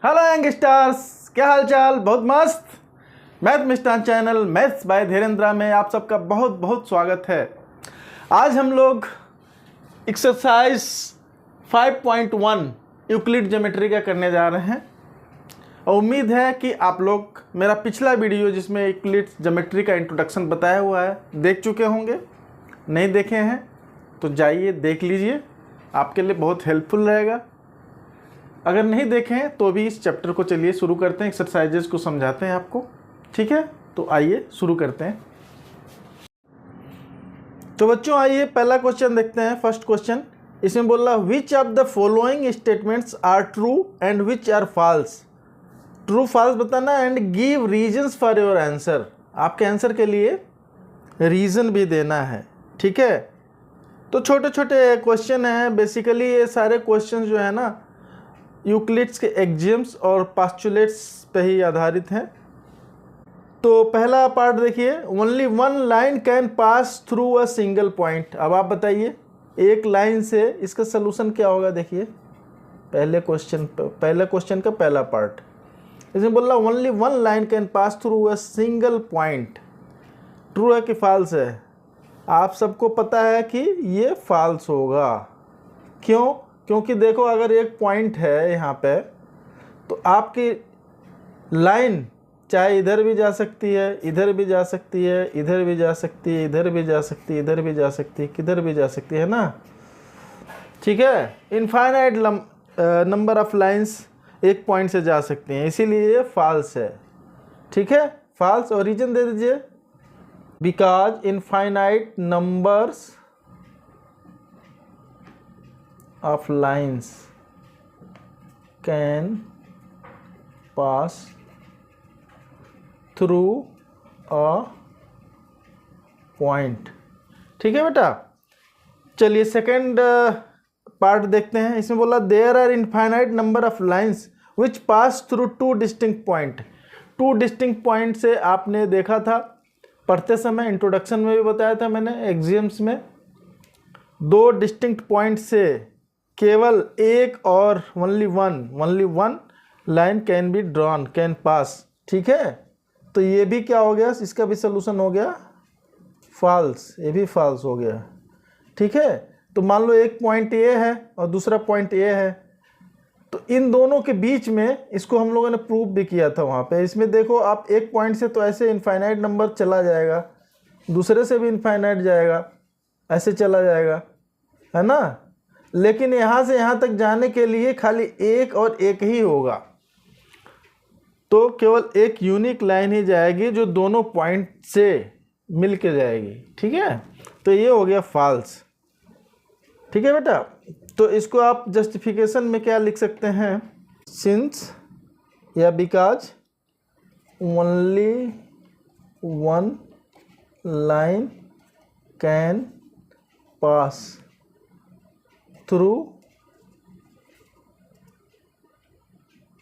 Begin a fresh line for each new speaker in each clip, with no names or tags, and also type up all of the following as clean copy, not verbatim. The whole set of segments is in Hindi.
हेलो यंगस्टर्स, क्या हाल चाल? बहुत मस्त। मैथ मिस्टान चैनल मैथ्स बाय धीरेन्द्रा में आप सबका बहुत बहुत स्वागत है। आज हम लोग एक्सरसाइज 5.1 यूक्लिड ज्योमेट्री का करने जा रहे हैं और उम्मीद है कि आप लोग मेरा पिछला वीडियो जिसमें यूक्लिड ज्योमेट्री का इंट्रोडक्शन बताया हुआ है देख चुके होंगे। नहीं देखे हैं तो जाइए देख लीजिए, आपके लिए बहुत हेल्पफुल रहेगा। अगर नहीं देखें तो भी इस चैप्टर को चलिए शुरू करते हैं, एक्सरसाइजेस को समझाते हैं आपको। ठीक है, तो आइए शुरू करते हैं। तो बच्चों आइए पहला क्वेश्चन देखते हैं। फर्स्ट क्वेश्चन इसमें बोल रहा which of the following statements are true and which are false. True false बताना and give reasons for your answer. आपके आंसर के लिए रीज़न भी देना है। ठीक है, तो छोटे छोटे क्वेश्चन हैं। बेसिकली ये सारे क्वेश्चन जो है ना यूक्लिड्स के एक्सियम्स और पास्चुलेट्स पे ही आधारित हैं। तो पहला पार्ट देखिए, only one line can pass through a single point. अब आप बताइए एक लाइन से इसका सलूशन क्या होगा। देखिए पहले क्वेश्चन का पहला पार्ट इसमें बोल रहा only one line can pass through a single point. True है कि फॉल्स है? आप सबको पता है कि ये फॉल्स होगा। क्यों? क्योंकि देखो अगर एक पॉइंट है यहाँ पे तो आपकी लाइन चाहे इधर भी जा सकती है, इधर भी जा सकती है, इधर भी जा सकती है, इधर भी जा सकती है, इधर भी जा सकती है, किधर भी जा सकती है ना। ठीक है, इनफाइनाइट नंबर ऑफ लाइंस एक पॉइंट से जा सकती हैं, इसीलिए ये फॉल्स है। ठीक है, फॉल्स। और रीजन दे दीजिए, because infinite numbers of lines can pass through a point। ठीक है बेटा, चलिए सेकंड पार्ट देखते हैं। इसमें बोला there are infinite number of lines which pass through two distinct point. Two distinct point से आपने देखा था पढ़ते समय, इंट्रोडक्शन में भी बताया था मैंने, एक्सियम्स में दो डिस्टिंक्ट पॉइंट से केवल एक और only one line can be drawn, can pass. ठीक है, तो ये भी क्या हो गया, इसका भी सोल्यूशन हो गया फॉल्स, ये भी फॉल्स हो गया। ठीक है, तो मान लो एक पॉइंट ये है और दूसरा पॉइंट ये है, तो इन दोनों के बीच में इसको हम लोगों ने प्रूव भी किया था वहाँ पे। इसमें देखो आप एक पॉइंट से तो ऐसे इनफाइनाइट नंबर चला जाएगा, दूसरे से भी इनफाइनाइट जाएगा, ऐसे चला जाएगा, है ना। लेकिन यहाँ से यहाँ तक जाने के लिए खाली एक और एक ही होगा, तो केवल एक यूनिक लाइन ही जाएगी जो दोनों पॉइंट से मिल के जाएगी। ठीक है, तो ये हो गया फॉल्स। ठीक है बेटा, तो इसको आप जस्टिफिकेशन में क्या लिख सकते हैं, सिंस या because only one line can pass through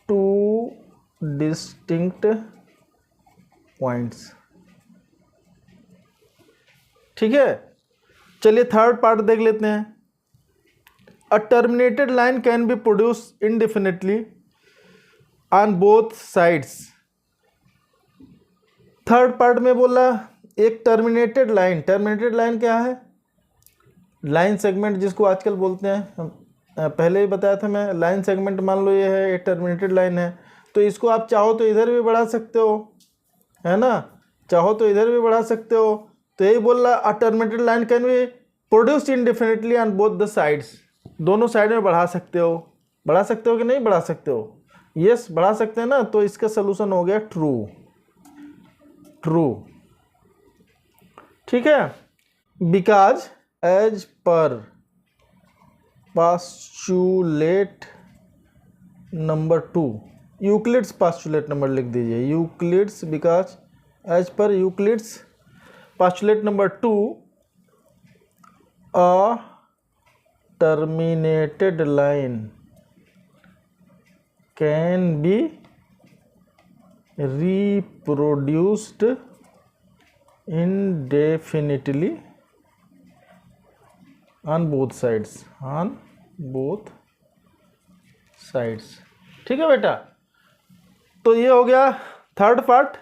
two distinct points. ठीक है, चलिए थर्ड पार्ट देख लेते हैं। A terminated line can be produce indefinitely on both sides. Third part में बोला एक टर्मिनेटेड लाइन क्या है, लाइन सेगमेंट जिसको आजकल बोलते हैं, पहले ही बताया था मैं। लाइन सेगमेंट मान लो ये है, एक टर्मिनेटेड लाइन है, तो इसको आप चाहो तो इधर भी बढ़ा सकते हो, है ना, चाहो तो इधर भी बढ़ा सकते हो। तो यही बोल रहा a terminated line can be produce indefinitely on both the sides. दोनों साइड में बढ़ा सकते हो कि नहीं बढ़ा सकते हो? यस, बढ़ा सकते हैं ना। तो इसका सोल्यूशन हो गया ट्रू। ठीक है, बिकॉज एज पर postulate number 2, Euclid's postulate number लिख दीजिए, यूक्लिड्स, बिकॉज एज पर Euclid's postulate number 2 a terminated line can be reproduced indefinitely on both sides, ठीक है बेटा। तो ये हो गया थर्ड पार्ट।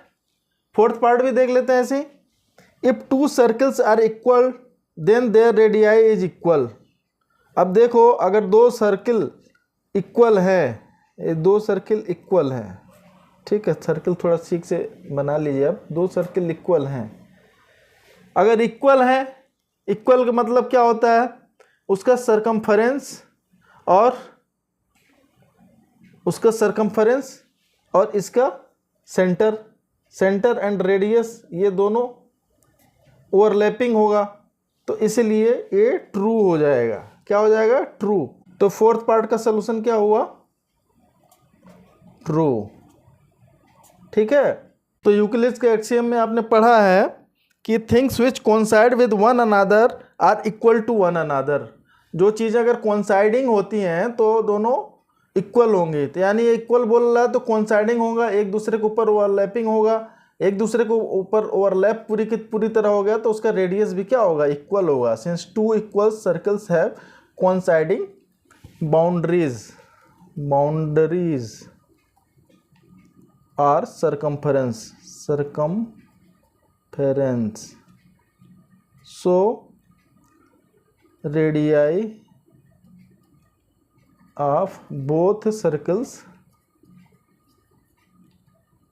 फोर्थ पार्ट भी देख लेते हैं ऐसे ही। If two circles are equal then their radii is equal. अब देखो अगर दो सर्किल इक्वल है, ये दो सर्किल इक्वल है, ठीक है, सर्किल थोड़ा ठीक से बना लीजिए। अब दो सर्किल इक्वल हैं, अगर इक्वल है, इक्वल का मतलब क्या होता है, उसका सरकमफरेंस और इसका सेंटर एंड रेडियस ये दोनों ओवरलैपिंग होगा, तो इसलिए ये ट्रू हो जाएगा। क्या हो जाएगा? ट्रू। तो फोर्थ पार्ट का सलूशन क्या हुआ? ट्रू। ठीक है। तो यूक्लिड्स के एक्सियम में आपने पढ़ा है कि things which coincide with one another are equal to one another. जो चीज़ें अगर कोइंसाइडिंग होती हैं तो दोनों इक्वल होंगे, तो यानी इक्वल बोल रहा है तो कोइंसाइडिंग होगा, एक दूसरे के ऊपर ओवरलैपिंग होगा, एक दूसरे को ऊपर ओवरलैप पूरी तरह हो गया, तो उसका रेडियस भी क्या होगा? इक्वल होगा। Since two equal circles have coinciding boundaries are circumference so radii of both circles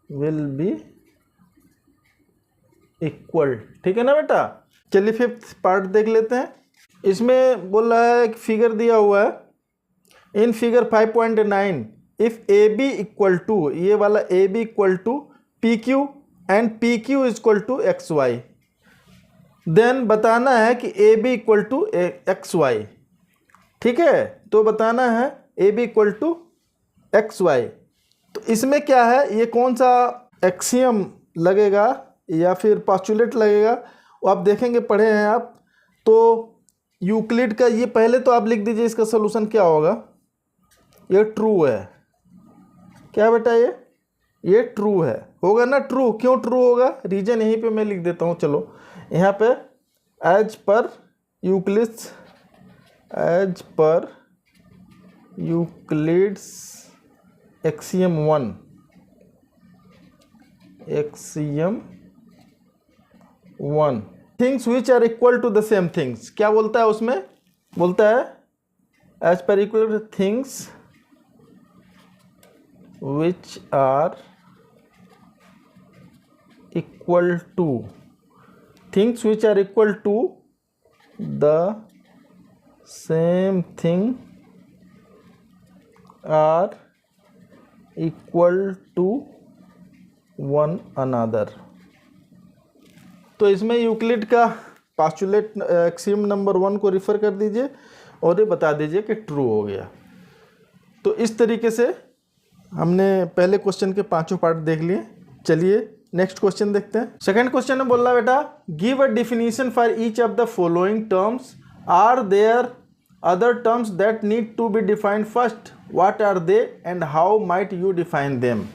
will be equal. ठीक है ना बेटा। चलिए फिफ्थ पार्ट देख लेते हैं। इसमें बोल रहा है, एक फिगर दिया हुआ है in figure 5.9 if A B equal to, ये वाला A B equal to P Q and P Q equal to X Y, then बताना है कि A B equal to X Y. ठीक है, तो बताना है A B equal to X Y. तो इसमें क्या है, ये कौन सा एक्सियम लगेगा या फिर पोस्टुलेट लगेगा वो आप देखेंगे, पढ़े हैं आप। तो यूक्लिड का ये पहले तो आप लिख दीजिए इसका सलूशन क्या होगा। ये ट्रू है। क्या बेटा? ये ट्रू है, होगा ना ट्रू। क्यों ट्रू होगा? रीजन यहीं पे मैं लिख देता हूँ। चलो यहाँ पे एज पर Euclid's axiom 1 things which are equal to the same things. क्या बोलता है उसमें? बोलता है as per equal things which are equal to the same thing are equal to one another. तो इसमें यूक्लिड का पोस्टुलेट एक्सियम नंबर 1 को रिफ़र कर दीजिए और ये बता दीजिए कि ट्रू हो गया। तो इस तरीके से हमने पहले क्वेश्चन के पांचों पार्ट देख लिए। चलिए नेक्स्ट क्वेश्चन देखते हैं। सेकंड क्वेश्चन में बोल रहा है बेटा, give a definition for each of the following terms, are there other terms that need to be defined first, what are they and how might you define them.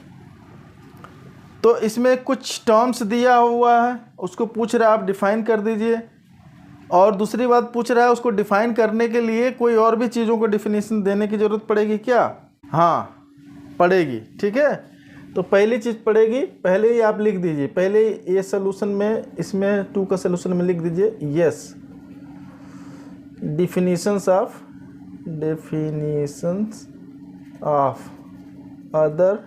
तो इसमें कुछ टर्म्स दिया हुआ है, उसको पूछ रहा है आप डिफाइन कर दीजिए, और दूसरी बात पूछ रहा है उसको डिफाइन करने के लिए कोई और भी चीज़ों को डिफिनीशन देने की ज़रूरत पड़ेगी क्या? हाँ पड़ेगी। ठीक है, तो पहली चीज़ पड़ेगी, पहले ही आप लिख दीजिए, पहले ये सलूशन में, इसमें 2 का सलूशन में लिख दीजिए yes, definitions of other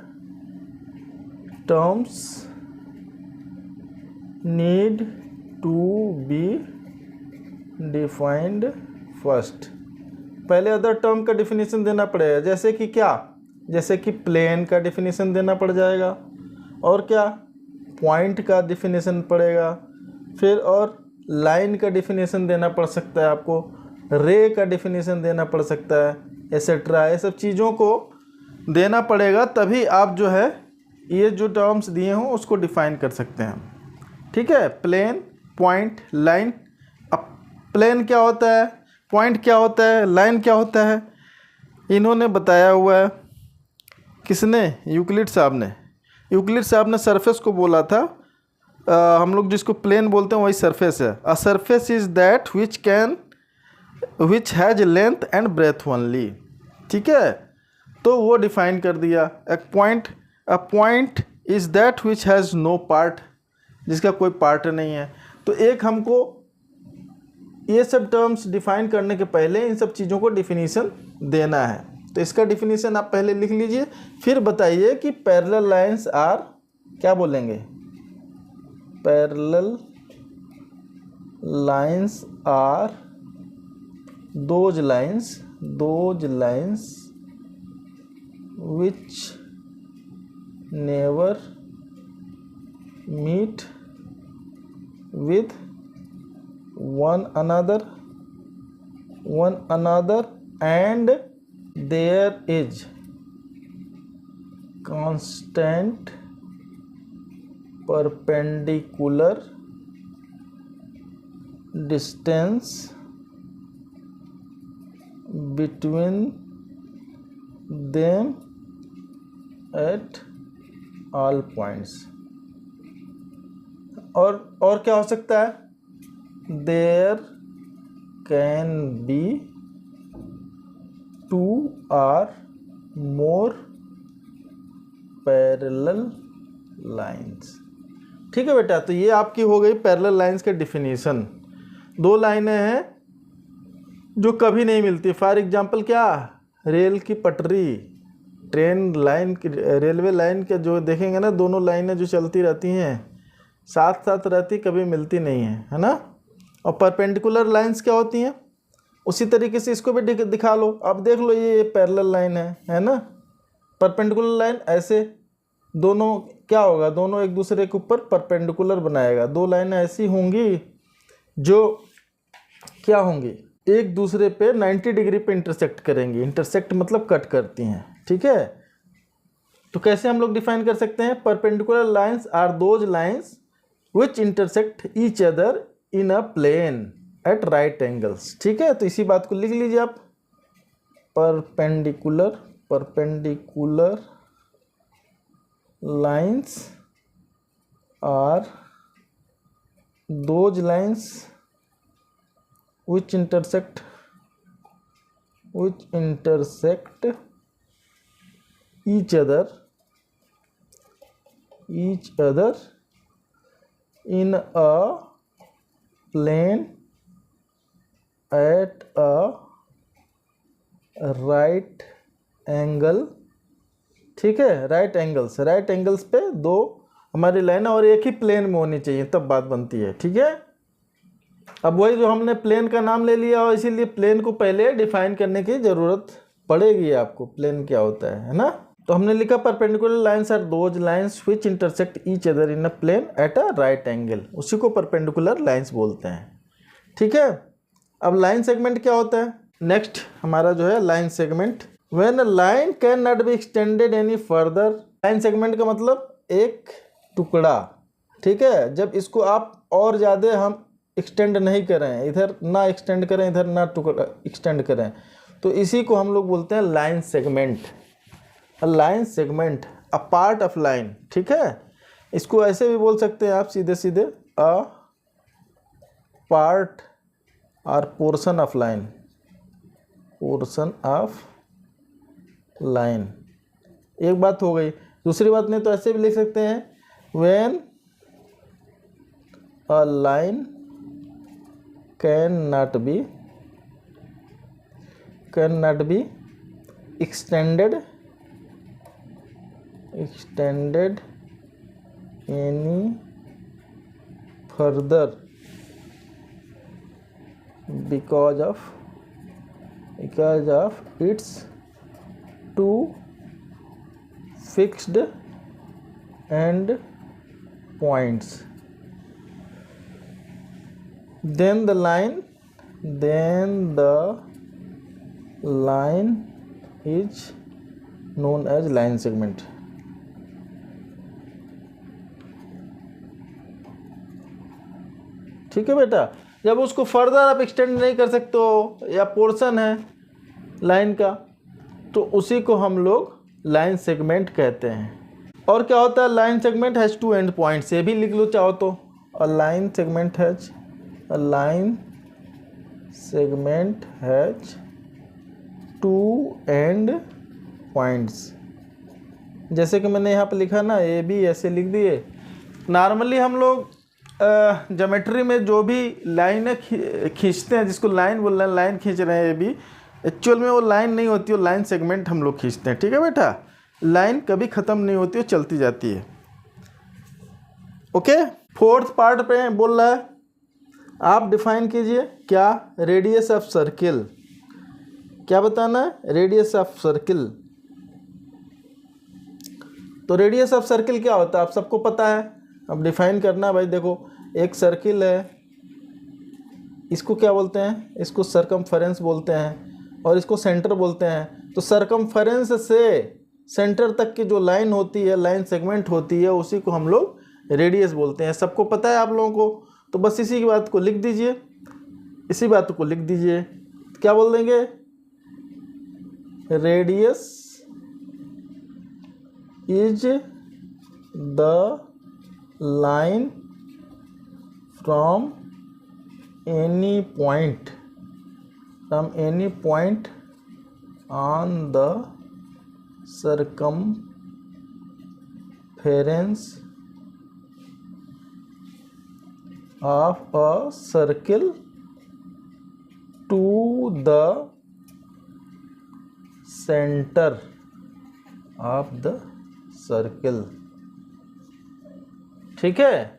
terms need to be defined first। पहले अदर टर्म का डिफिनीशन देना पड़ेगा, जैसे कि क्या? जैसे कि प्लेन का डिफिनीशन देना पड़ जाएगा, और क्या? पॉइंट का डिफिनीशन पड़ेगा, फिर और लाइन का डिफिनीशन देना पड़ सकता है आपको, रे का डिफिनीशन देना पड़ सकता है, एसेट्रा। ये सब चीज़ों को देना पड़ेगा, तभी आप जो है ये जो टर्म्स दिए हों उसको डिफाइन कर सकते हैं। ठीक है, प्लेन, पॉइंट, लाइन। अब प्लेन क्या होता है, पॉइंट क्या होता है, लाइन क्या होता है, इन्होंने बताया हुआ है। किसने? यूक्लिड साहब ने। यूक्लिड साहब ने सरफेस को बोला था, हम लोग जिसको प्लेन बोलते हैं वही सरफेस है। A surface is that which has length and breadth only. ठीक है, तो वो डिफाइन कर दिया। एक point a point is that which has no part, जिसका कोई पार्ट नहीं है। तो एक हमको ये सब टर्म्स डिफाइन करने के पहले इन सब चीज़ों को डिफिनीशन देना है। तो इसका डिफिनीशन आप पहले लिख लीजिए, फिर बताइए कि पैरेलल लाइंस आर, क्या बोलेंगे, parallel lines are those lines which never meet with one another and there is constant perpendicular distance between them at all points। और क्या हो सकता है, there can be two or more parallel lines। ठीक है बेटा, तो ये आपकी हो गई पैरेलल लाइंस के डिफिनीशन। दो लाइनें हैं जो कभी नहीं मिलती, फॉर एग्जांपल क्या, रेल की पटरी, ट्रेन लाइन की, रेलवे लाइन के जो देखेंगे ना, दोनों लाइनें जो चलती रहती हैं साथ साथ रहती, कभी मिलती नहीं है ना। और परपेंडिकुलर लाइंस क्या होती हैं, उसी तरीके से इसको भी दिखा लो। अब देख लो ये पैरेलल लाइन है ना। परपेंडिकुलर लाइन ऐसे दोनों क्या होगा, दोनों एक दूसरे के ऊपर परपेंडिकुलर बनाएगा। दो लाइनें ऐसी होंगी जो क्या होंगी, एक दूसरे पे 90 डिग्री पे इंटरसेक्ट करेंगी। इंटरसेक्ट मतलब कट करती हैं, ठीक है। तो कैसे हम लोग डिफाइन कर सकते हैं, perpendicular lines are those lines which intersect each other in a plane at right angles. ठीक है, तो इसी बात को लिख लीजिए आप, perpendicular lines are those lines which intersect each other in a plane at a right angle। ठीक है, राइट एंगल्स पे दो हमारी लाइन और एक ही प्लेन में होनी चाहिए, तब बात बनती है। ठीक है, अब वही जो हमने प्लेन का नाम ले लिया और इसीलिए प्लेन को पहले डिफाइन करने की ज़रूरत पड़ेगी आपको, प्लेन क्या होता है ना। तो हमने लिखा perpendicular lines are those lines which intersect each other in a plane at a right angle, उसी को परपेंडिकुलर लाइंस बोलते हैं। ठीक है, अब लाइन सेगमेंट क्या होता है, नेक्स्ट हमारा जो है line segment. When a line can not be extended any further, line segment का मतलब एक टुकड़ा, ठीक है, जब इसको आप और ज़्यादा हम एक्सटेंड नहीं करें, इधर ना एक्सटेंड करें, इधर ना टुकड़ा एक्सटेंड करें, तो इसी को हम लोग बोलते हैं line segment. Line segment a part of line. ठीक है, इसको ऐसे भी बोल सकते हैं आप सीधे सीधे, अ पार्ट और पोर्शन ऑफ लाइन। एक बात हो गई, दूसरी बात नहीं तो ऐसे भी लिख सकते हैं, when a line cannot be extended any further because of its two fixed end points, then the line is known as line segment। ठीक है बेटा, जब उसको फर्दर आप एक्सटेंड नहीं कर सकते हो या पोर्शन है लाइन का, तो उसी को हम लोग लाइन सेगमेंट कहते हैं। और क्या होता है, line segment has two end points, ये भी लिख लो चाहो तो, a line segment has two end points. जैसे कि मैंने यहाँ पे लिखा ना ए बी, ऐसे लिख दिए। नॉर्मली हम लोग ज्योमेट्री में जो भी लाइनें खींचते हैं, जिसको लाइन बोल रहे हैं, लाइन खींच रहे हैं ए बी, एक्चुअल में वो लाइन नहीं होती, वो लाइन सेगमेंट हम लोग खींचते हैं। ठीक है बेटा, लाइन कभी ख़त्म नहीं होती, वो चलती जाती है। ओके, फोर्थ पार्ट पे बोल रहा है, आप डिफाइन कीजिए क्या, रेडियस ऑफ सर्किल। क्या बताना है, रेडियस ऑफ सर्किल। तो रेडियस ऑफ सर्किल क्या होता है आप सबको पता है, अब डिफाइन करना है भाई। देखो, एक सर्किल है, इसको क्या बोलते हैं, इसको सरकमफेरेंस बोलते हैं और इसको सेंटर बोलते हैं। तो सरकमफेरेंस से सेंटर तक की जो लाइन होती है, लाइन सेगमेंट होती है, उसी को हम लोग रेडियस बोलते हैं। सबको पता है आप लोगों को, तो बस इसी की बात को लिख दीजिए, इसी बात को लिख दीजिए। क्या बोल देंगे, radius is the line from any point on the circumference of a circle to the center of the circle। ठीक है,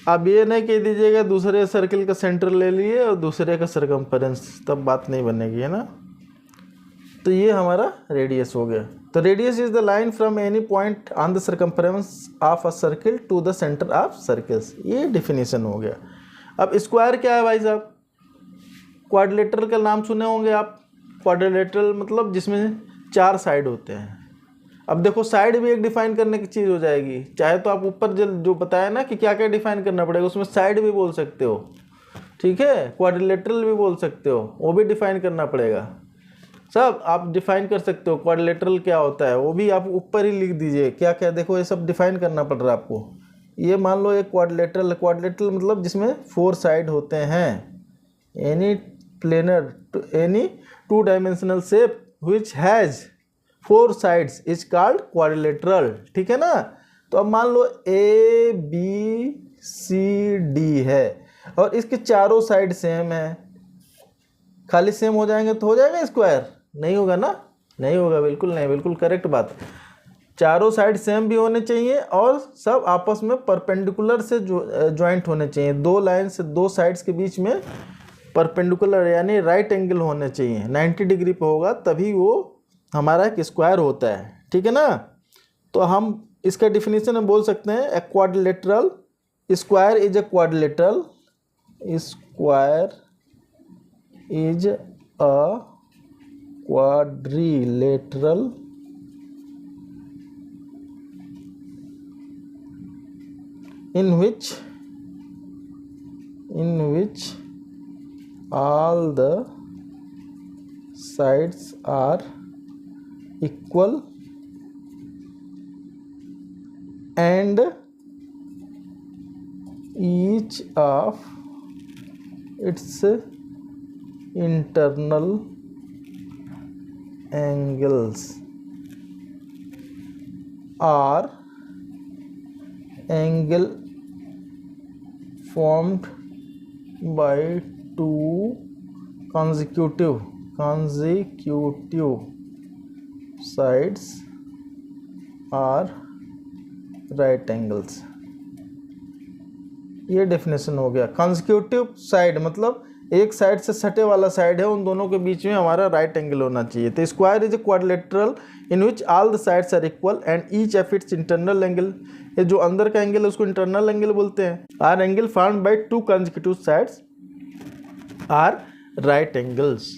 अब ये नहीं कह दीजिएगा दूसरे सर्किल का सेंटर ले लिए और दूसरे का सरकमफेरेंस, तब बात नहीं बनेगी, है ना। तो ये हमारा रेडियस हो गया। तो radius is the line from any point on the circumference of a circle to the centre of circles, ये डिफिनीशन हो गया। अब स्क्वायर क्या है भाई साहब, क्वाड्रिलेटरल का नाम सुने होंगे आप। क्वाड्रिलेटरल मतलब जिसमें 4 साइड होते हैं। अब देखो, साइड भी एक डिफाइन करने की चीज़ हो जाएगी। चाहे तो आप ऊपर जो बताया ना कि क्या क्या डिफाइन करना पड़ेगा, उसमें साइड भी बोल सकते हो। ठीक है, क्वाड्रिलेटरल भी बोल सकते हो, वो भी डिफाइन करना पड़ेगा। सब आप डिफाइन कर सकते हो। क्वाड्रिलेटरल क्या होता है वो भी आप ऊपर ही लिख दीजिए, क्या क्या, देखो ये सब डिफाइन करना पड़ रहा है आपको। ये मान लो एक क्वाड्रिलेटरल, क्वाड्रिलेटरल मतलब जिसमें 4 साइड होते हैं। Any planar, any 2 dimensional shape which has 4 sides is called quadrilateral. ठीक है ना। तो अब मान लो ए बी सी डी है और इसके चारों साइड सेम है। खाली सेम हो जाएंगे तो हो जाएगा स्क्वायर? नहीं होगा ना, नहीं होगा, बिल्कुल नहीं, बिल्कुल करेक्ट बात। चारों साइड सेम भी होने चाहिए और सब आपस में परपेंडिकुलर से ज्वाइंट होने चाहिए। 2 लाइन से 2 साइड्स के बीच में परपेंडिकुलर यानी राइट एंगल होने चाहिए। 90 डिग्री पे होगा तभी वो हमारा एक स्क्वायर होता है। ठीक है ना। तो हम इसका डिफिनीशन में बोल सकते हैं a quadrilateral, square is a quadrilateral, square is a quadrilateral in which all the sides are equal and each of its internal angles are angle formed by 2 consecutive sides are right angles। ये डेफिनेशन हो गया। consecutive साइड मतलब एक साइड से सटे वाला साइड है, उन दोनों के बीच में हमारा राइट एंगल होना चाहिए। तो square is a quadrilateral in which all the sides are equal and each of its internal angle, ये जो अंदर का एंगल है उसको इंटरनल एंगल बोलते हैं। Are angle formed by 2 consecutive sides are right angles.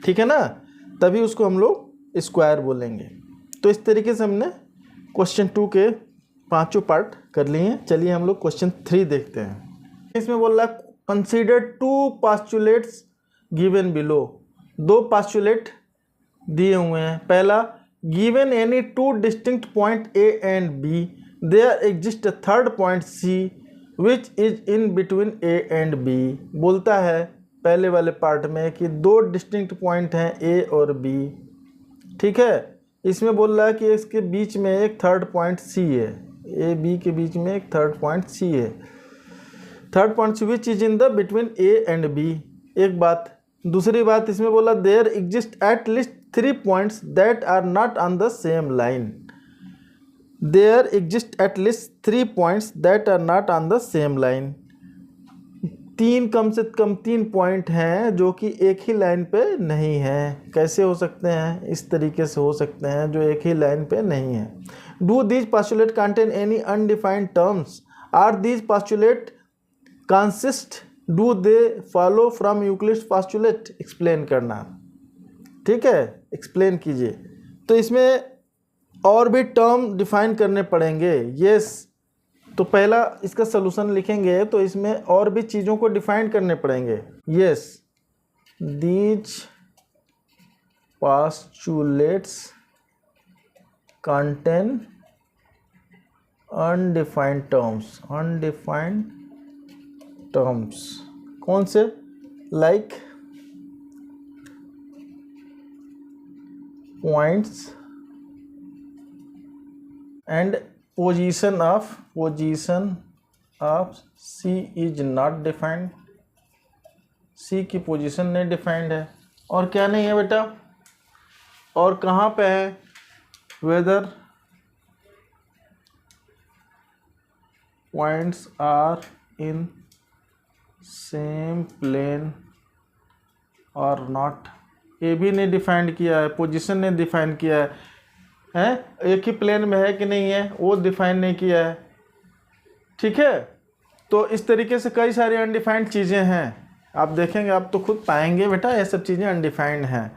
ठीक है ना, तभी उसको हम लोग स्क्वायर बोलेंगे। तो इस तरीके से हमने क्वेश्चन 2 के 5 पार्ट कर लिए हैं। चलिए हम लोग क्वेश्चन 3 देखते हैं। इसमें बोल रहा है consider 2 postulates given below. 2 postulate दिए हुए हैं। पहला, given any 2 distinct point A and B there exist a third point C which is in between A and B. बोलता है पहले वाले पार्ट में कि 2 डिस्टिंक्ट पॉइंट हैं ए और बी। ठीक है, इसमें बोल रहा है कि इसके बीच में एक थर्ड पॉइंट सी है, ए बी के बीच में एक थर्ड पॉइंट सी है। Third point which is in the between A and B, एक बात। दूसरी बात इसमें बोला there exist at least 3 points that are not on the same line. There exist at least 3 points that are not on the same line. कम से कम 3 पॉइंट हैं जो कि एक ही लाइन पे नहीं हैं। कैसे हो सकते हैं? इस तरीके से हो सकते हैं जो एक ही लाइन पे नहीं है। Do these postulate contain any undefined terms? Are these postulate consist? Do they follow from Euclid's postulate? Explain करना, ठीक है, एक्सप्लेन कीजिए। तो इसमें और भी टर्म डिफाइन करने पड़ेंगे। यस, तो पहला इसका सलूशन लिखेंगे तो इसमें और भी चीज़ों को डिफाइन करने पड़ेंगे। Yes, these postulates contain undefined terms. Undefined terms कौन से? Like points and position of C is not defined. C की पोजीशन नहीं डिफाइंड है। और क्या नहीं है बेटा? और कहाँ पे है? Whether points are in same plane और नॉट। ये भी नहीं डिफाइंड किया है, पोजीशन ने डिफाइन किया है, एक ही प्लेन में है कि नहीं है वो डिफाइन नहीं किया है, ठीक है। तो इस तरीके से कई सारी अनडिफाइंड चीज़ें हैं। आप देखेंगे, आप तो खुद पाएंगे बेटा ये सब चीज़ें अनडिफाइंड हैं,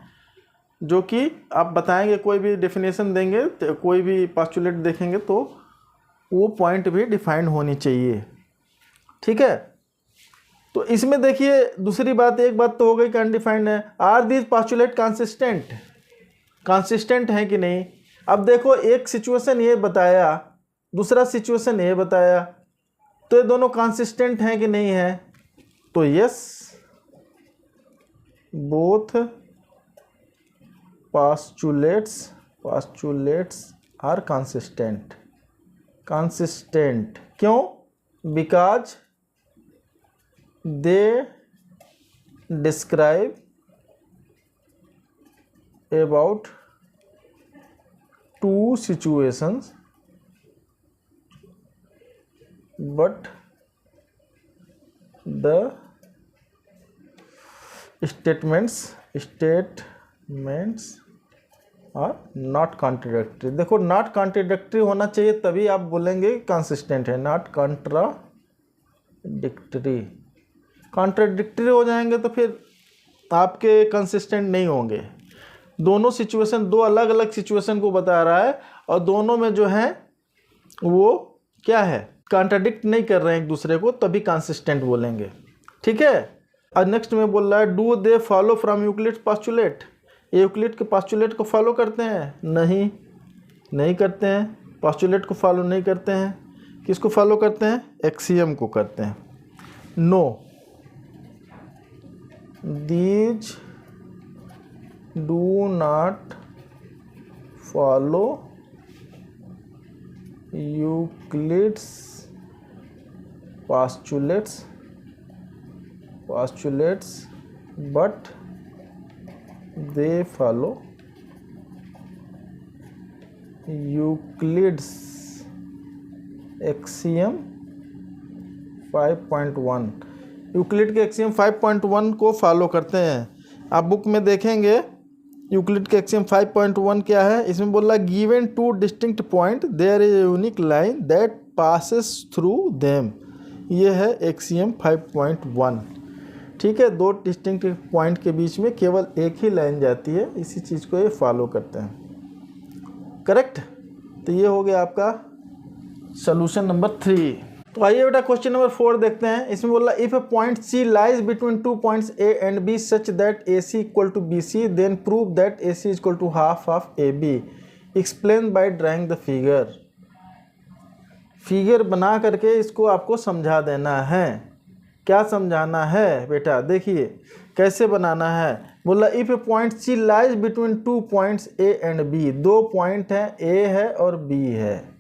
जो कि आप बताएंगे, कोई भी डेफिनेशन देंगे तो कोई भी पास्टुलेट देखेंगे तो वो पॉइंट भी डिफाइंड होनी चाहिए, ठीक है। तो इसमें देखिए दूसरी बात, एक बात तो हो गई कि अनडिफाइंड है। Are these postulate consistent? Consistent है कि नहीं? अब देखो, एक सिचुएशन ये बताया, दूसरा सिचुएशन ये बताया, तो ये दोनों कंसिस्टेंट हैं कि नहीं है? तो yes, both postulates are consistent. Consistent क्यों? Because they describe about two situations but the statements are not contradictory। देखो, नॉट कॉन्ट्राडिक्टरी होना चाहिए तभी आप बोलेंगे कंसिस्टेंट है। नॉट कॉन्ट्राडिक्टरी, कॉन्ट्राडिक्टरी हो जाएंगे तो फिर आपके कंसिस्टेंट नहीं होंगे। दोनों सिचुएशन, दो अलग अलग सिचुएशन को बता रहा है और दोनों में जो है वो क्या है, कॉन्ट्राडिक्ट नहीं कर रहे हैं एक दूसरे को, तभी कंसिस्टेंट बोलेंगे, ठीक है। और नेक्स्ट में बोल रहा है do they follow from Euclid's postulate? Euclid के पास्टुलेट को फॉलो करते हैं? नहीं करते हैं। पास्टुलेट को फॉलो नहीं करते हैं। किसको फॉलो करते हैं? एक्सियम को करते हैं। No, these do not follow Euclid's postulates but they follow Euclid's axiom 5.1। Euclid के एक्सियम 5.1 को फॉलो करते हैं। आप बुक में देखेंगे यूक्लिड के एक्सियम 5.1 क्या है। इसमें बोल रहा है given two distinct point there is a unique line that passes through them. ये है एक्सियम 5.1, ठीक है। दो डिस्टिंक्ट पॉइंट के बीच में केवल एक ही लाइन जाती है, इसी चीज़ को ये फॉलो करते हैं, करेक्ट। तो ये हो गया आपका सोल्यूशन नंबर 3। तो आइए बेटा क्वेश्चन नंबर 4 देखते हैं। इसमें बोल रहा है if a point C lies between 2 points A and B such that A C equal to B C, then prove that A C equal to half of A B. Explain by drawing the figure. Figure बना करके इसको आपको समझा देना है। क्या समझाना है बेटा? देखिए, कैसे बनाना है? बोला if a point C lies between 2 points A and B, 2 point हैं, ए है और बी है,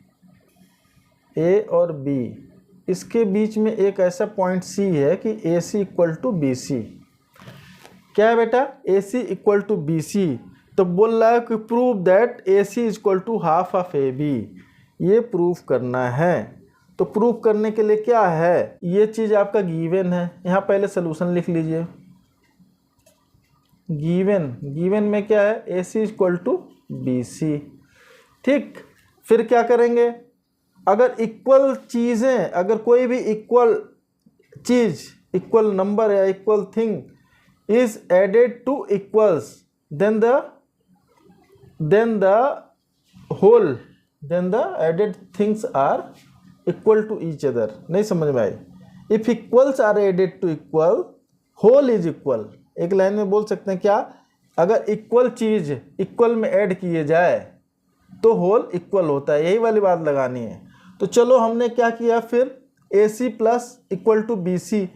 ए और बी, इसके बीच में एक ऐसा पॉइंट सी है कि A C equal to B C. क्या है बेटा? A C equal to B C. तो बोल रहा है कि prove that A C equal to half of A B, ये प्रूफ करना है। तो प्रूफ करने के लिए क्या है, ये चीज़ आपका गिवन है, यहाँ पहले सोल्यूशन लिख लीजिए। गिवन में क्या है? ए सी इक्वल टू बी सी। ठीक, फिर क्या करेंगे? अगर इक्वल चीज़ें, अगर कोई भी इक्वल चीज़, इक्वल नंबर या equal thing is added to equals, then the added things are equal to each other. नहीं समझ में आई? If equals are added to equal, whole is equal. एक लाइन में बोल सकते हैं क्या? अगर इक्वल चीज इक्वल में ऐड किए जाए तो होल इक्वल होता है, यही वाली बात लगानी है। तो चलो हमने क्या किया फिर, A C plus equal to B C,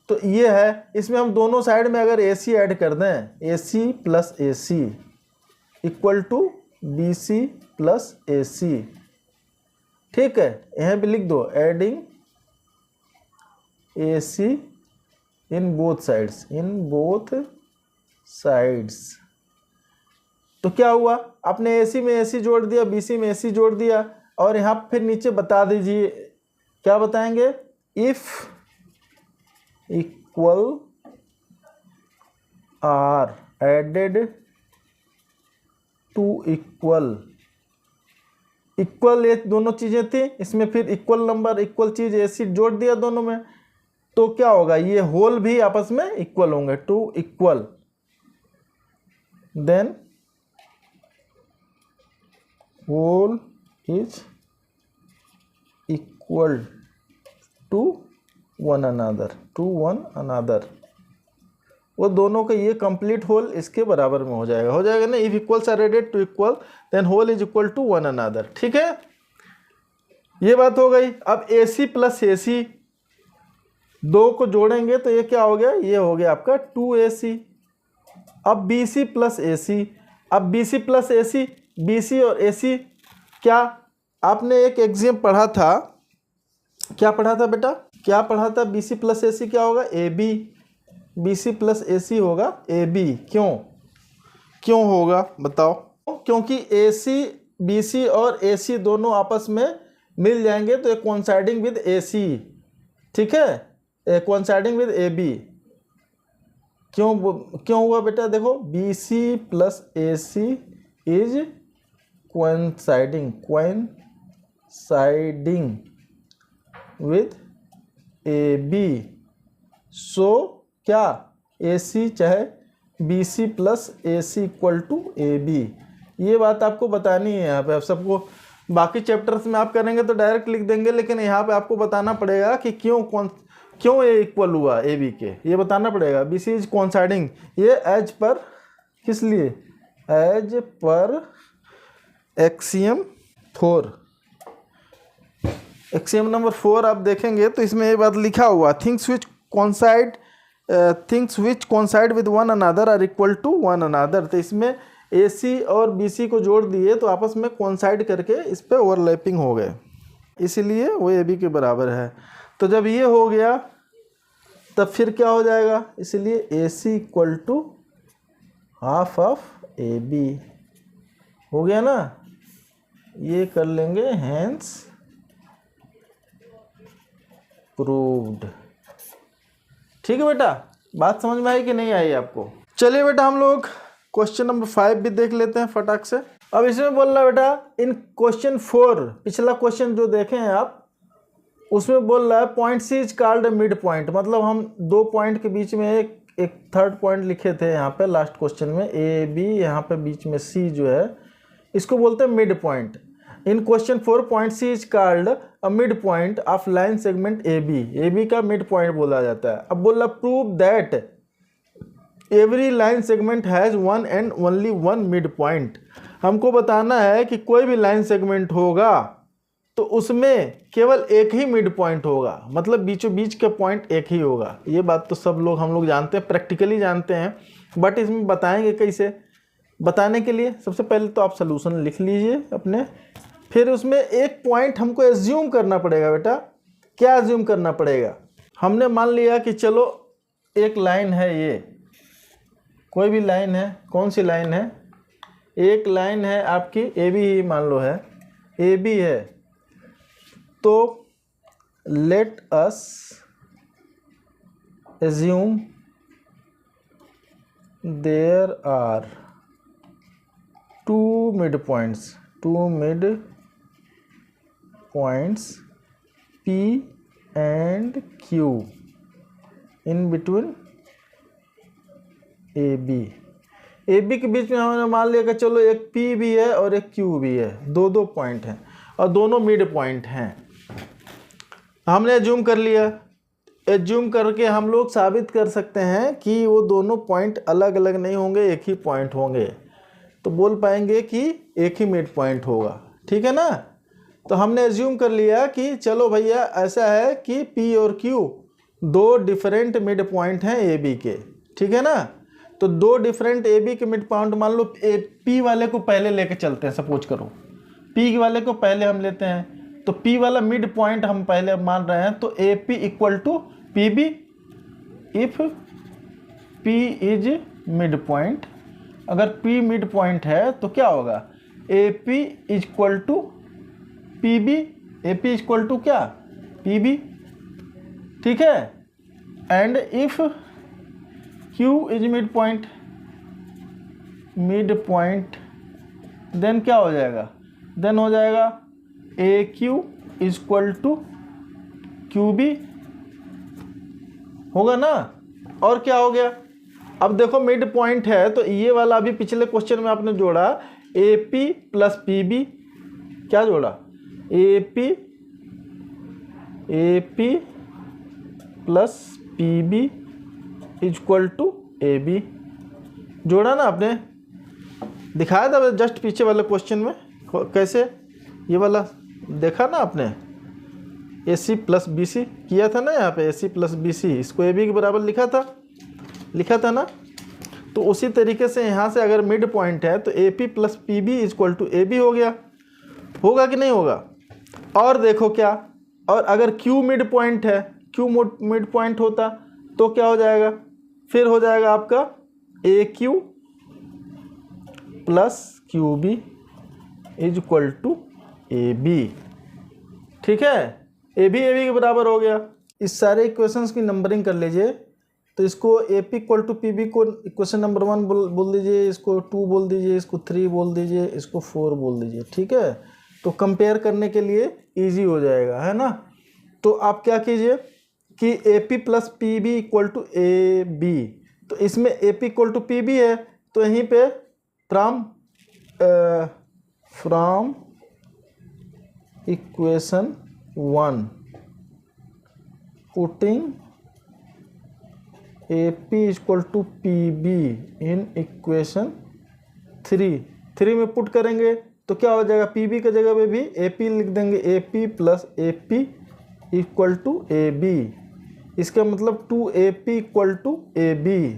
तो ये है, इसमें हम दोनों साइड में अगर ए सी ऐड कर दें, A C plus A C equal to B C plus A C. ठीक है, यहाँ पे लिख दो adding A C in both sides. तो क्या हुआ, आपने ए सी में ए सी जोड़ दिया, बी सी में ए सी जोड़ दिया, और यहाँ फिर नीचे बता दीजिए, क्या बताएंगे? If equal are added to equal, equal ये दोनों चीजें थी, इसमें फिर इक्वल नंबर इक्वल चीज ए सी जोड़ दिया दोनों में, तो क्या होगा? ये होल भी आपस में इक्वल होंगे, to equal, then whole is equal to one another, वो दोनों का ये कंप्लीट होल इसके बराबर में हो जाएगा ना। If equals are added to equal then whole is equal to one another. ठीक है, ये बात हो गई। अब ए सी प्लस ए सी, दो को जोड़ेंगे तो ये क्या हो गया? ये हो गया आपका 2AC। अब बी सी प्लस ए सी, अब B C plus A C, B C और ए सी, क्या आपने एक एग्जाम पढ़ा था, क्या पढ़ा था बेटा? क्या पढ़ा था? B C plus A C क्या होगा? A B. B C plus A C होगा ए बी। क्यों होगा बताओ? क्योंकि ए सी, बी सी और ए सी दोनों आपस में मिल जाएंगे तो एक कोइंसाइडिंग विद ए सी। ठीक है, कोइंसाइडिंग विद ए बी। क्यों हुआ बेटा? देखो, B C plus A C is coinciding with A B. So क्या? ए सी चाहे B C plus A C equal to A B. ये बात आपको बतानी है यहाँ पे। अब सबको बाकी चैप्टर्स में आप करेंगे तो डायरेक्ट लिख देंगे, लेकिन यहाँ पे आपको बताना पड़ेगा कि क्यों ए इक्वल हुआ ए बी के, ये बताना पड़ेगा। बी सी इज कोइंसाइडिंग, ये एज पर, किस लिए? As per axiom 4, axiom number 4 आप देखेंगे तो इसमें ये बात लिखा हुआ, things which coincide with one another are equal to one another. तो इसमें ए सी और बी सी को जोड़ दिए तो आपस में कोइंसाइड करके इस पर ओवरलैपिंग हो गए, इसीलिए वो ए बी के बराबर है। तो जब ये हो गया तब फिर क्या हो जाएगा? इसलिए A C equal to half of A B हो गया ना। ये कर लेंगे, हैंस प्रूव्ड। ठीक है बेटा, बात समझ में आई कि नहीं आई आपको? चलिए बेटा, हम लोग क्वेश्चन नंबर 5 भी देख लेते हैं फटाक से। अब इसमें बोल रहा है बेटा, इन क्वेश्चन 4, पिछला क्वेश्चन जो देखे हैं आप, उसमें बोल रहा है point C is called midpoint. मतलब हम दो पॉइंट के बीच में एक थर्ड पॉइंट लिखे थे यहाँ पे लास्ट क्वेश्चन में, ए बी, यहाँ पे बीच में सी जो है, इसको बोलते हैं midpoint. In question 4 point C is called a midpoint of line segment A B का मिड पॉइंट बोला जाता है। अब बोला prove that every line segment has one and only one midpoint. हमको बताना है कि कोई भी लाइन सेगमेंट होगा तो तो उसमें केवल एक ही मिड पॉइंट होगा, मतलब बीचों बीच का पॉइंट एक ही होगा। ये बात तो सब लोग हम लोग जानते हैं, प्रैक्टिकली जानते हैं, बट इसमें बताएंगे कैसे। बताने के लिए सबसे पहले तो आप सलूशन लिख लीजिए अपने, फिर उसमें एक पॉइंट हमको एज्यूम करना पड़ेगा। बेटा क्या एज्यूम करना पड़ेगा? हमने मान लिया कि चलो एक लाइन है, ये कोई भी लाइन है, कौन सी लाइन है? एक लाइन है आपकी ए बी ही मान लो है, ए बी है। तो let us assume there are two midpoints P and Q in between AB के बीच में हमने मान लिया कि चलो एक P भी है और एक Q भी है, दो पॉइंट हैं और दोनों मिड पॉइंट हैं। हमने एज्यूम कर लिया। एज्यूम करके हम लोग साबित कर सकते हैं कि वो दोनों पॉइंट अलग अलग नहीं होंगे, एक ही पॉइंट होंगे। तो बोल पाएंगे कि एक ही मिड पॉइंट होगा, ठीक है ना। तो हमने एज्यूम कर लिया कि चलो भैया ऐसा है कि P और Q दो डिफरेंट मिड पॉइंट हैं ए बी के, ठीक है ना। तो दो डिफरेंट ए बी के मिड पॉइंट मान लो P वाले को पहले लेके चलते हैं, सपोज करो P वाले को पहले हम लेते हैं, तो P वाला मिड पॉइंट हम पहले मान रहे हैं, तो A P equal to P B if P is mid point. अगर P मिड पॉइंट है तो क्या होगा? A P equal to P B, A P equal to क्या? पी बी, ठीक है। And if Q is mid point, then क्या हो जाएगा? देन हो जाएगा A Q equal to Q B, होगा ना। और क्या हो गया? अब देखो मिड पॉइंट है तो ये वाला अभी पिछले क्वेश्चन में आपने जोड़ा A P plus P B, क्या जोड़ा? A P plus P B equal to A B, जोड़ा ना आपने, दिखाया था जस्ट पीछे वाले क्वेश्चन में कैसे, ये वाला देखा ना आपने, ए सी प्लस बी सी किया था ना, यहाँ पे ए सी प्लस बी सी, इसको ए बी के बराबर लिखा था ना। तो उसी तरीके से यहाँ से अगर मिड पॉइंट है तो A P plus P B equal to A B हो गया, होगा कि नहीं होगा? और देखो क्या, और अगर Q मिड पॉइंट है, Q मिड पॉइंट होता तो क्या हो जाएगा? फिर हो जाएगा आपका A Q plus Q B is equal to A B, ठीक है। ए बी के बराबर हो गया। इस सारे इक्वेशंस की नंबरिंग कर लीजिए। तो इसको A P equal to P B को इक्वेशन नंबर 1 बोल दीजिए, इसको 2 बोल दीजिए, इसको 3 बोल दीजिए, इसको 4 बोल दीजिए, ठीक है। तो कंपेयर करने के लिए इजी हो जाएगा, है ना। तो आप क्या कीजिए कि A P plus P B equal to A B, तो इसमें A P equal to P B है, तो यहीं पे from equation 1 putting A P equal to P B in equation 3 में पुट करेंगे तो क्या हो जाएगा? पी बी के जगह पे भी ए पी लिख देंगे, A P plus A P equal to A B, इसका मतलब 2AP equal to A B,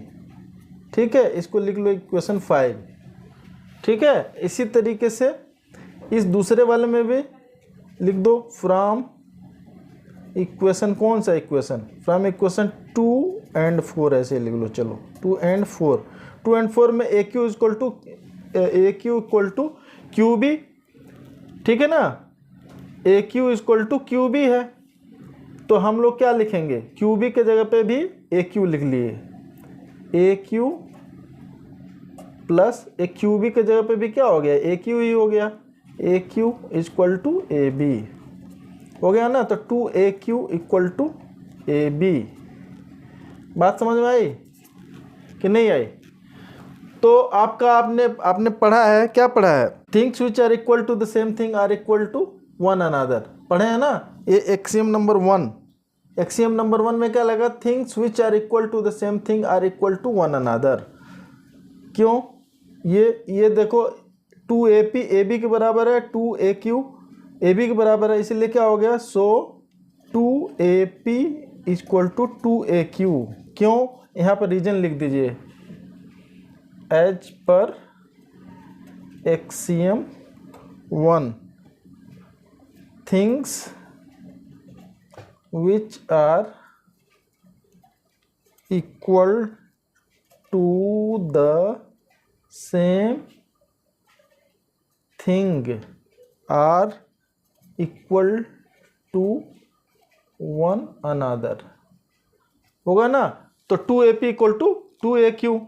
ठीक है। इसको लिख लो इक्वेशन 5, ठीक है। इसी तरीके से इस दूसरे वाले में भी लिख दो फ्रॉम इक्वेशन, कौन सा इक्वेशन? फ्रॉम इक्वेशन 2 and 4, ऐसे लिख लो। चलो 2 and 4 में A Q equal to Q B, ठीक है ना। A Q equal to Q B है, तो हम लोग क्या लिखेंगे? क्यू बी के जगह पे भी ए क्यू लिख लिए, ए क्यू प्लस ए क्यू बी के जगह पे भी क्या हो गया? ए क्यू ही हो गया, A Q equal to A B हो गया ना। तो 2AQ equal to A B, बात समझ में आई कि नहीं आई? तो आपने पढ़ा है, क्या पढ़ा है? Things which are equal to the same thing are equal to one another, पढ़े हैं ना। ये एक्सियम नंबर 1, एक्सियम नंबर 1 में क्या लगा? Things which are equal to the same thing are equal to one another. क्यों? ये देखो 2AP AB के बराबर है, 2AQ ए बी के बराबर है, इसीलिए क्या हो गया, सो 2AP इक्वल टू 2AQ। क्यों, यहाँ पर रीजन लिख दीजिए, as per axiom 1 things which are equal to the same thing are equal to one another, होगा ना। तो 2AP इक्वल टू 2AQ।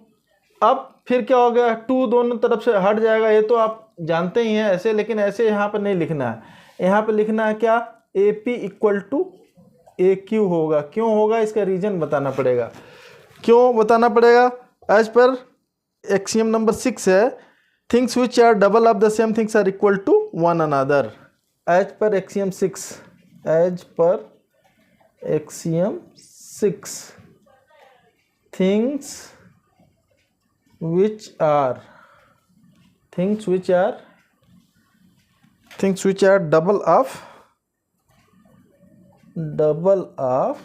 अब फिर क्या हो गया, 2 दोनों तरफ से हट जाएगा, ये तो आप जानते ही हैं ऐसे, लेकिन ऐसे यहाँ पर नहीं लिखना है, यहाँ पर लिखना है क्या, AP इक्वल टू AQ होगा। क्यों होगा, इसका रीजन बताना पड़ेगा। क्यों बताना पड़ेगा, एज पर एक्सियम नंबर 6 है, things which are double of the same things are equal to one another. As per axiom 6, as per axiom 6 things which are double of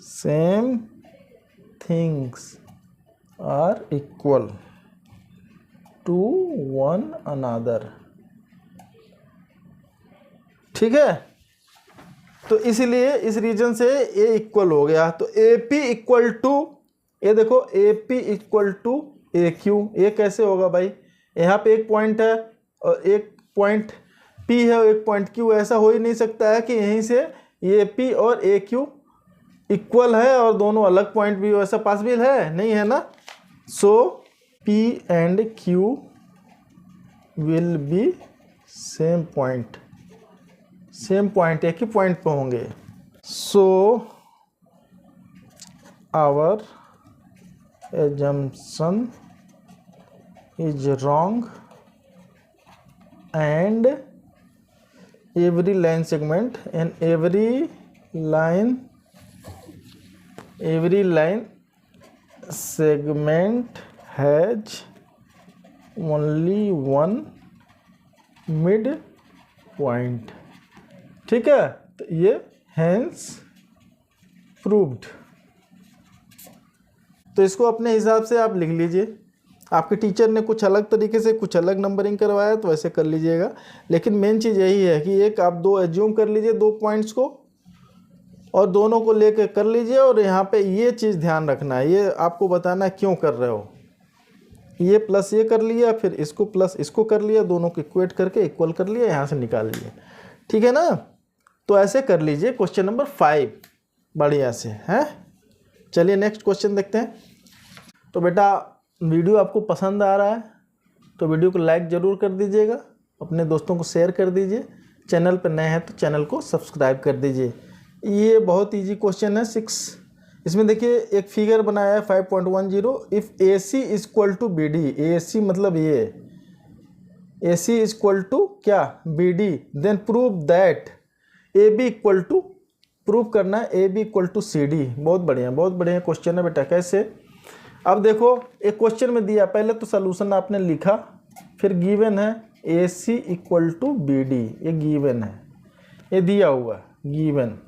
same things are equal to one another। ठीक है, तो इसीलिए इस रीजन से ए इक्वल हो गया। तो AP इक्वल टू, ये देखो AP इक्वल टू AQ। ये कैसे होगा भाई, यहाँ पे एक पॉइंट है और एक पॉइंट P है और एक पॉइंट Q, ऐसा हो ही नहीं सकता है कि यहीं से AP और AQ इक्वल है और दोनों अलग पॉइंट भी हो, ऐसा पॉसिबल है नहीं, है ना। So P and Q will be same point, एक ही पॉइंट पे होंगे। So our assumption is wrong and every line segment has only one mid point। ठीक है, तो ये hence proved। तो इसको अपने हिसाब से आप लिख लीजिए। आपके टीचर ने कुछ अलग तरीके से कुछ अलग नंबरिंग करवाया तो वैसे कर लीजिएगा, लेकिन मेन चीज़ यही है कि एक आप 2 एज्यूम कर लीजिए, 2 पॉइंट्स को, और दोनों को लेकर कर लीजिए। और यहाँ पे ये चीज़ ध्यान रखना है, ये आपको बताना है क्यों कर रहे हो। ये प्लस ये कर लिया, फिर इसको प्लस इसको कर लिया, दोनों को इक्वेट करके इक्वल कर लिया, यहाँ से निकाल लिए। ठीक है ना, तो ऐसे कर लीजिए। क्वेश्चन नंबर 5 बढ़िया से है। चलिए नेक्स्ट क्वेश्चन देखते हैं। तो बेटा वीडियो आपको पसंद आ रहा है तो वीडियो को लाइक ज़रूर कर दीजिएगा, अपने दोस्तों को शेयर कर दीजिए, चैनल पर नए हैं तो चैनल को सब्सक्राइब कर दीजिए। ये बहुत इजी क्वेश्चन है 6। इसमें देखिए एक फिगर बनाया है 5.10, if AC equal to BD, AC मतलब ये AC इक्वल टू क्या, BD, then prove that AB equal to, prove करना है AB इक्वल टू CD। बहुत बढ़िया क्वेश्चन है बेटा। कैसे, अब देखो एक क्वेश्चन में दिया, पहले तो सलूशन आपने लिखा, फिर गिवन है AC इक्वल टू BD, ये गिवन है, ये दिया हुआ गिवन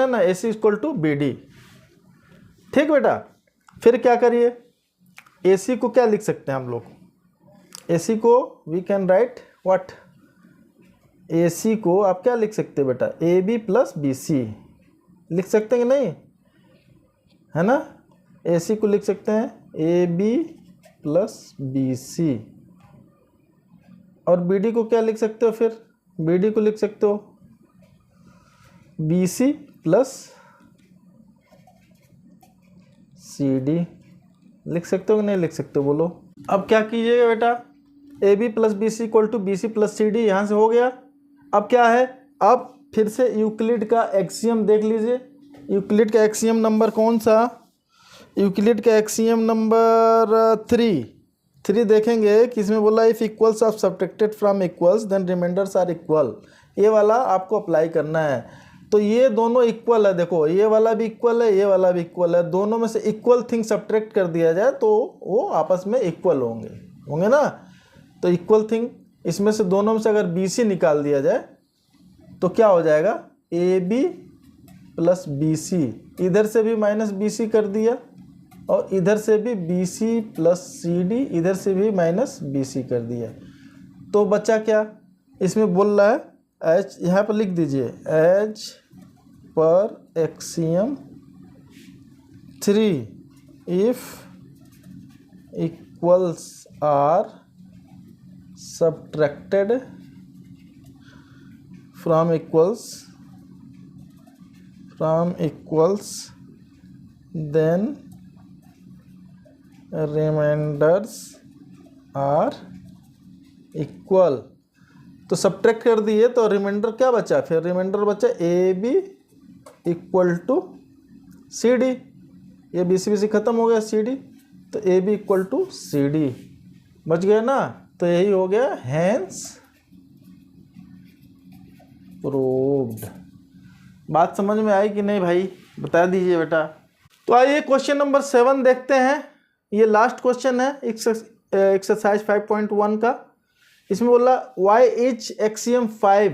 है ना, AC इक्वल टू BD। ठीक बेटा, फिर क्या करिए, AC को क्या लिख सकते हैं हम लोग, AC को we can write what, AC को आप क्या लिख सकते हैं बेटा, AB प्लस BC लिख सकते हैं कि नहीं, है ना। AC को लिख सकते हैं AB प्लस BC, और BD को क्या लिख सकते हो, फिर BD को लिख सकते हो BC प्लस CD। लिख सकते हो कि नहीं लिख सकते हो, बोलो। अब क्या कीजिएगा बेटा, AB plus BC equal to BC plus CD, यहाँ से हो गया। अब क्या है, अब फिर से यूक्लिड का एक्सियम देख लीजिए। यूक्लिड का एक्सियम नंबर कौन सा, यूक्लिड का एक्सियम नंबर 3 देखेंगे कि इसमें बोला if equals of subtracted from equals then remainders are equal. ये वाला आपको अप्लाई करना है। तो ये दोनों इक्वल है, देखो ये वाला भी इक्वल है, ये वाला भी इक्वल है, दोनों में से इक्वल थिंग सब्ट्रैक्ट कर दिया जाए तो वो आपस में इक्वल होंगे ना। तो इक्वल थिंग इसमें से दोनों में से अगर BC निकाल दिया जाए तो क्या हो जाएगा, AB प्लस BC, इधर से भी माइनस BC कर दिया और इधर से भी BC प्लस CD, इधर से भी माइनस BC कर दिया। तो बचा क्या, इसमें बोल रहा है H, यहाँ पर लिख दीजिए H per axiom 3 if equals are subtracted from equals then remainders are equal। तो सब्ट्रैक्ट कर दिए तो रिमाइंडर क्या बचा, फिर रिमाइंडर बचा AB इक्वल टू CD, ये BC खत्म हो गया CD, तो AB इक्वल टू CD बच गया ना। तो यही हो गया हैंस प्रूव्ड। बात समझ में आई कि नहीं भाई, बता दीजिए बेटा। तो आइए क्वेश्चन नंबर 7 देखते हैं। ये लास्ट क्वेश्चन है एक्सरसाइज 5.1 का। इसमें बोला why is axiom 5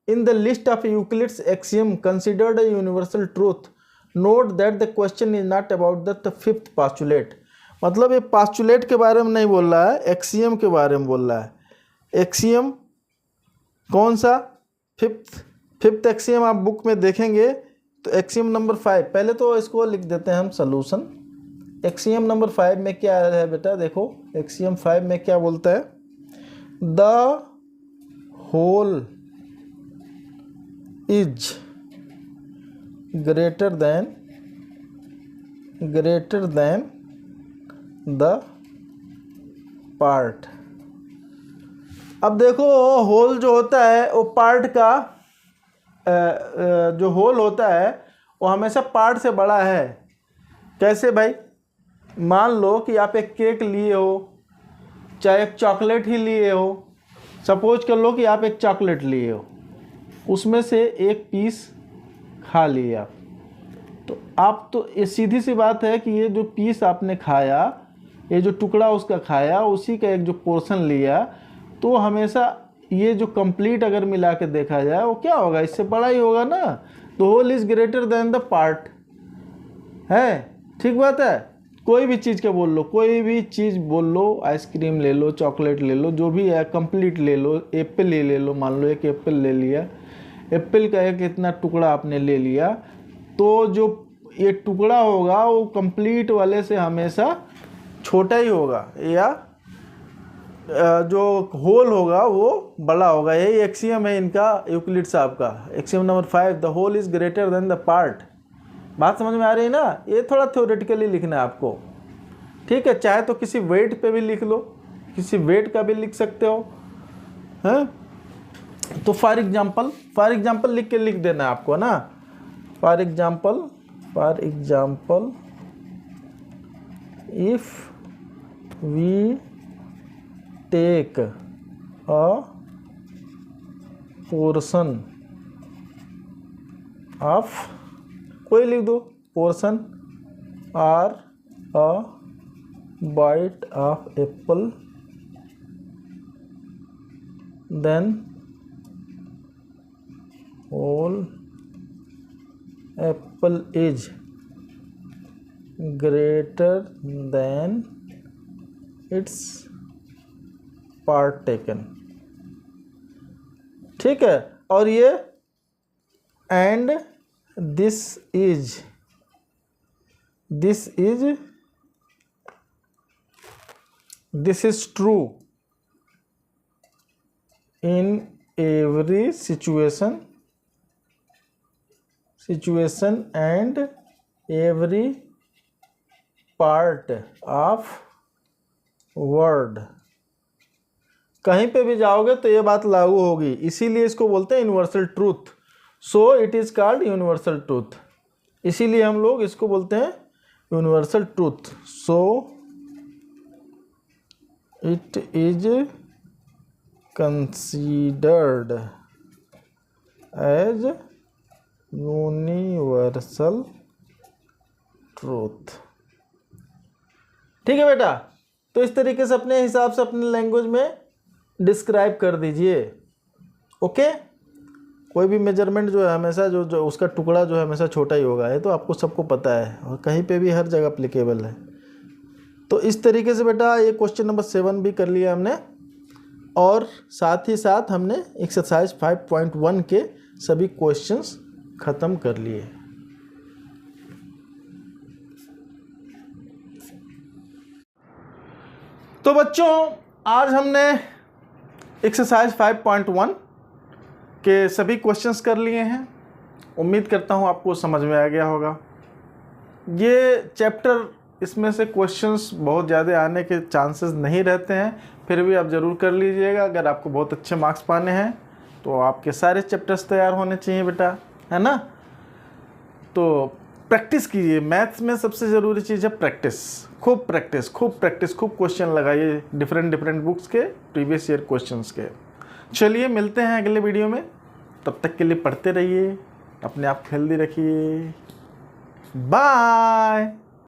in the list of Euclid's axiom considered a universal truth, note that the question is not about the fifth postulate. मतलब ये पास्टुलेट के बारे में नहीं बोल रहा है, एक्सियम के बारे में बोल रहा है। एक्सियम कौन सा, फिफ्थ एक्सियम आप बुक में देखेंगे तो एक्सियम नंबर 5, पहले तो इसको लिख देते हैं हम सॉल्यूशन। एक्सियम नंबर 5 में क्या है बेटा, देखो एक्सियम 5 में क्या बोलता है, the whole is greater than the part. अब देखो होल जो होता है वो पार्ट का जो होल होता है वो हमेशा पार्ट से बड़ा है। कैसे भाई, मान लो कि आप एक केक लिए हो, चाहे एक चॉकलेट ही लिए हो, सपोज कर लो कि आप एक चॉकलेट लिए हो, उसमें से एक पीस खा लिए आप, तो आप तो ये सीधी सी बात है कि ये जो पीस आपने खाया, ये जो टुकड़ा उसका खाया, उसी का एक जो पोर्शन लिया, तो हमेशा ये जो कंप्लीट अगर मिला के देखा जाए वो क्या होगा, इससे बड़ा ही होगा ना। तो whole is greater than the part है, ठीक बात है। कोई भी चीज़ का बोल लो, कोई भी चीज़ बोल लो, आइसक्रीम ले लो, चॉकलेट ले लो, जो भी है कंप्लीट ले लो, एप्पल ही ले लो, मान लो एक एप्पल ले लिया, एप्पल का एक इतना टुकड़ा आपने ले लिया, तो जो ये टुकड़ा होगा वो कंप्लीट वाले से हमेशा छोटा ही होगा, या जो होल होगा वो बड़ा होगा। यही एक्सियम है इनका, यूक्लिड साहब का axiom number 5, the whole is greater than the part. बात समझ में आ रही है ना। ये थोड़ा थ्योरेटिकली लिखना है आपको, ठीक है। चाहे तो किसी वेट पे भी लिख लो, किसी वेट का भी लिख सकते हो, हैं। तो फॉर एग्जाम्पल लिख देना है आपको ना। For example if we take a portion of, कोई लिख दो, portion or a bite of apple, then whole apple is greater than its part taken, ठीक है। और ये and this is true in every situation and every part of world. कहीं पे भी जाओगे तो ये बात लागू होगी, इसीलिए इसको बोलते हैं universal truth. So it is called universal truth, इसीलिए हम लोग इसको बोलते हैं universal truth. So it is considered as universal truth, ठीक है बेटा। तो इस तरीके से अपने हिसाब से अपने लैंग्वेज में डिस्क्राइब कर दीजिए। ओके, कोई भी मेजरमेंट जो है हमेशा जो उसका टुकड़ा जो है हमेशा छोटा ही होगा, ये तो आपको सबको पता है और कहीं पे भी हर जगह अप्लीकेबल है। तो इस तरीके से बेटा ये क्वेश्चन नंबर 7 भी कर लिया हमने, और साथ ही साथ हमने एक्सरसाइज 5.1 के सभी क्वेश्चंस ख़त्म कर लिए। तो बच्चों आज हमने एक्सरसाइज 5.1 के सभी क्वेश्चंस कर लिए हैं। उम्मीद करता हूँ आपको समझ में आ गया होगा। ये चैप्टर, इसमें से क्वेश्चंस बहुत ज़्यादा आने के चांसेस नहीं रहते हैं, फिर भी आप ज़रूर कर लीजिएगा। अगर आपको बहुत अच्छे मार्क्स पाने हैं तो आपके सारे चैप्टर्स तैयार होने चाहिए बेटा, है ना। तो प्रैक्टिस कीजिए। मैथ्स में सबसे ज़रूरी चीज़ है प्रैक्टिस, खूब प्रैक्टिस, खूब प्रैक्टिस, खूब क्वेश्चन लगाइए डिफरेंट बुक्स के, प्रीवियस ईयर क्वेश्चंस के। चलिए मिलते हैं अगले वीडियो में, तब तक के लिए पढ़ते रहिए, अपने आप हेल्दी रखिए। बाय।